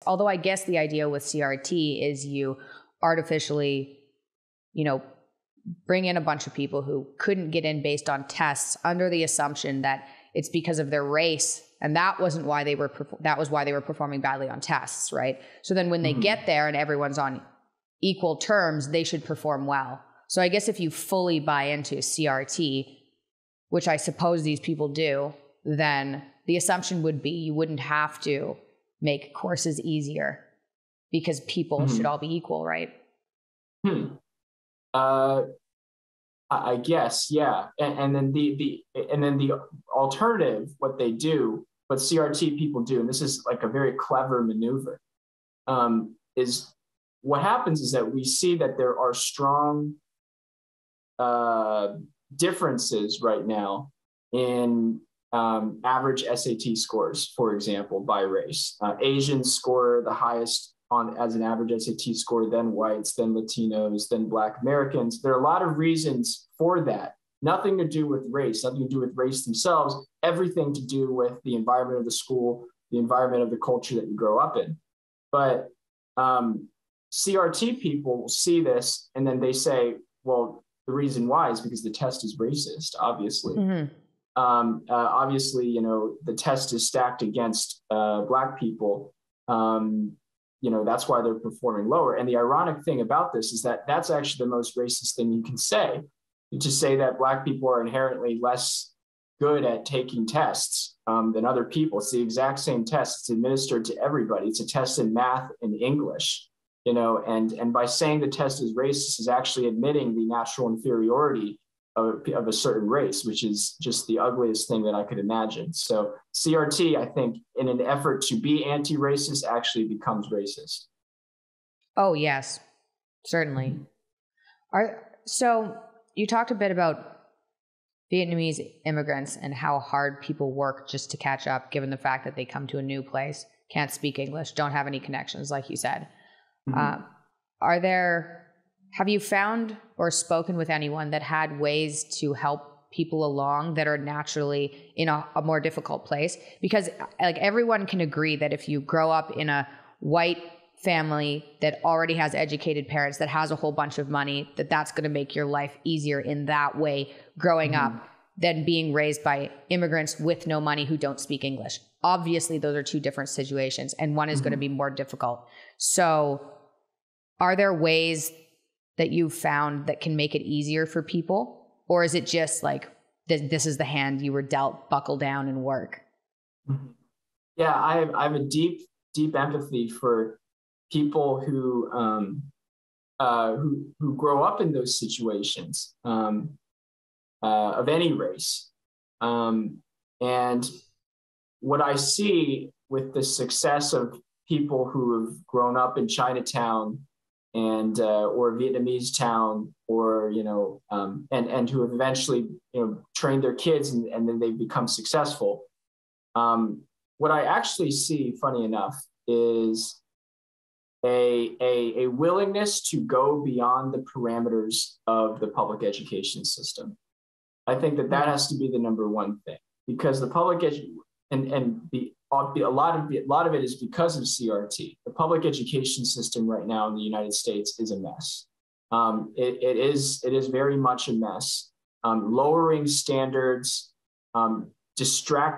although I guess the idea with CRT is you artificially, bring in a bunch of people who couldn't get in based on tests under the assumption that it's because of their race. And that wasn't why that was why they were performing badly on tests, right? So then when they get there and everyone's on equal terms, they should perform well. So I guess if you fully buy into CRT, which I suppose these people do, then the assumption would be you wouldn't have to make courses easier because people should all be equal, right? I guess, yeah. And then the alternative, what CRT people do, and this is like a very clever maneuver, is what happens is that we see that there are strong differences right now in average SAT scores, for example, by race. Asians score the highest as an average SAT score, then whites, then Latinos, then Black Americans. There are a lot of reasons for that. Nothing to do with race, nothing to do with race themselves, everything to do with the environment of the school, the environment of the culture that you grow up in. But CRT people will see this and then they say, well, the reason why is because the test is racist, obviously. Obviously, the test is stacked against Black people. That's why they're performing lower. And the ironic thing about this is that that's actually the most racist thing you can say, to say that Black people are inherently less good at taking tests than other people. It's the exact same test. It's administered to everybody. It's a test in math and English, and by saying the test is racist is actually admitting the natural inferiority of a certain race, which is just the ugliest thing that I could imagine. So CRT, I think, in an effort to be anti-racist, actually becomes racist. Oh, yes, certainly. So you talked a bit about Vietnamese immigrants and how hard people work just to catch up, given the fact that they come to a new place, can't speak English, don't have any connections, like you said. Have you found or spoken with anyone that had ways to help people along that are naturally in a more difficult place? Because everyone can agree that if you grow up in a white family that already has educated parents, that has a whole bunch of money, that's going to make your life easier in that way growing up than being raised by immigrants with no money who don't speak English. Obviously, those are two different situations, and one is going to be more difficult. So are there ways that you've found that can make it easier for people? Or is it just like, this is the hand you were dealt, buckle down and work? Yeah, I have a deep empathy for people who grow up in those situations of any race. And what I see with the success of people who have grown up in Chinatown and or Vietnamese town, or and who have eventually trained their kids and then they become successful. What I actually see, funny enough, is a willingness to go beyond the parameters of the public education system. I think that has to be the number one thing, because the public a lot of it is because of CRT. The public education system right now in the United States is a mess. It is very much a mess. Lowering standards,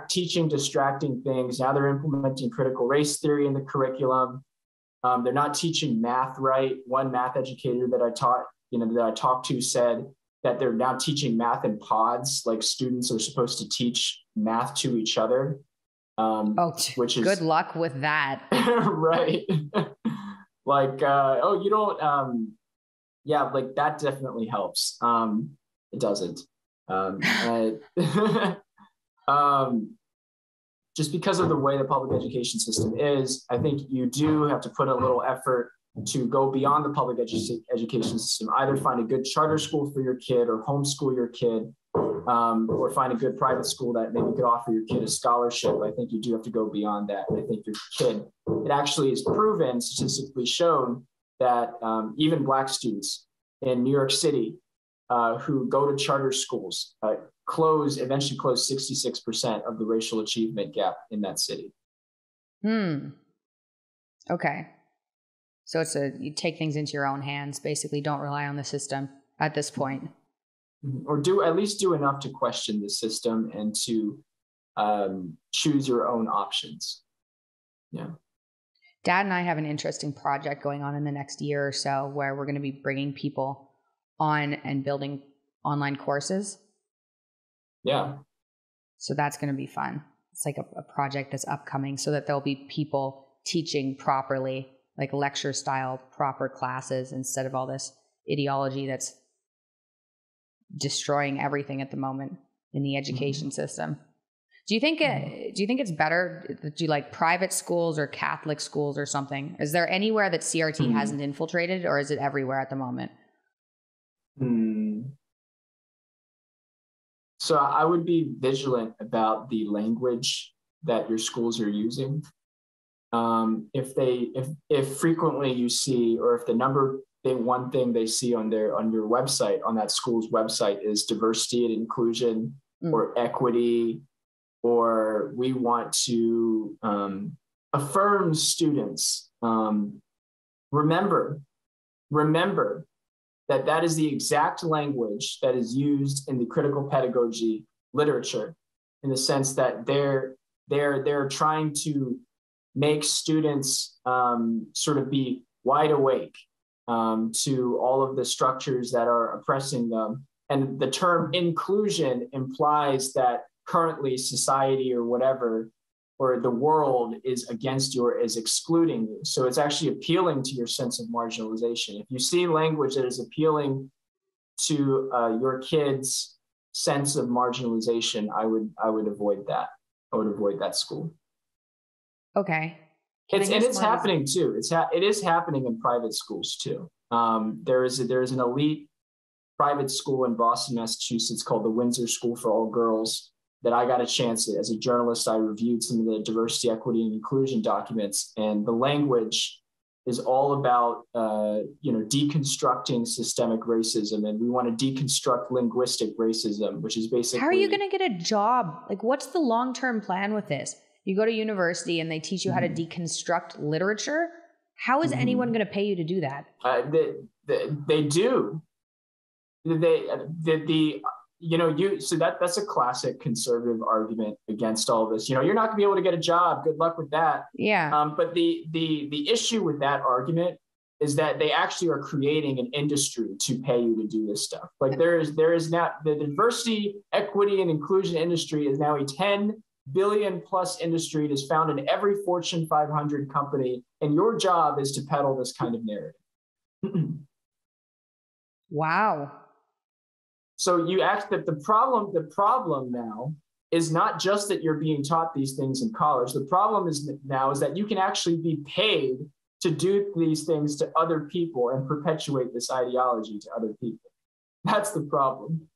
teaching distracting things. Now they're implementing critical race theory in the curriculum. They're not teaching math right. One math educator that I talked to said that they're now teaching math in pods, like students are supposed to teach math to each other. Which is good luck with that. Right. You don't, like that definitely helps. It doesn't. Just because of the way the public education system is, I think you do have to put a little effort to go beyond the public education system. Either find a good charter school for your kid or homeschool your kid, or find a good private school that maybe could offer your kid a scholarship. I think you do have to go beyond that. I think your kid, it actually is proven, statistically shown, that even Black students in New York City who go to charter schools eventually close 66% of the racial achievement gap in that city. Okay. So you take things into your own hands, basically. Don't rely on the system at this point. Or at least do enough to question the system and to choose your own options. Yeah. Dad and I have an interesting project going on in the next year or so where we're going to be bringing people on and building online courses. Yeah. So that's going to be fun. It's like a project that's upcoming so that there'll be people teaching properly, like lecture style, proper classes instead of all this ideology that's destroying everything at the moment in the education system. Do you think it's better to do like private schools or Catholic schools or something? Is there anywhere that CRT hasn't infiltrated, or is it everywhere at the moment? So I would be vigilant about the language that your schools are using. If frequently you see, or if the one thing they see on your website, on that school's website, is diversity and inclusion or equity, or we want to affirm students, remember that is the exact language that is used in the critical pedagogy literature, in the sense that they're trying to make students sort of be wide awake to all of the structures that are oppressing them. And the term inclusion implies that currently society or whatever, or the world, is against you or is excluding you. So it's actually appealing to your sense of marginalization. If you see language that is appealing to your kids' sense of marginalization, I would avoid that. I would avoid that school. Okay. It's happening too. It is happening in private schools too. There is an elite private school in Boston, Massachusetts called the Windsor School for All Girls that I got a chance to, as a journalist, I reviewed some of the diversity, equity, and inclusion documents, and the language is all about deconstructing systemic racism, and we want to deconstruct linguistic racism, which is basically, how are you going to get a job? Like, what's the long-term plan with this? You go to university and they teach you how to deconstruct literature. How is anyone going to pay you to do that? They do. So that's a classic conservative argument against all this. You're not going to be able to get a job. Good luck with that. Yeah. But the issue with that argument is that they actually are creating an industry to pay you to do this stuff. Like there is now the diversity, equity, and inclusion industry is now a 10 billion plus industry. It is found in every Fortune 500 company, and your job is to peddle this kind of narrative. Wow. So you ask that the problem now is not just that you're being taught these things in college. The problem is that you can actually be paid to do these things to other people and perpetuate this ideology to other people. That's the problem.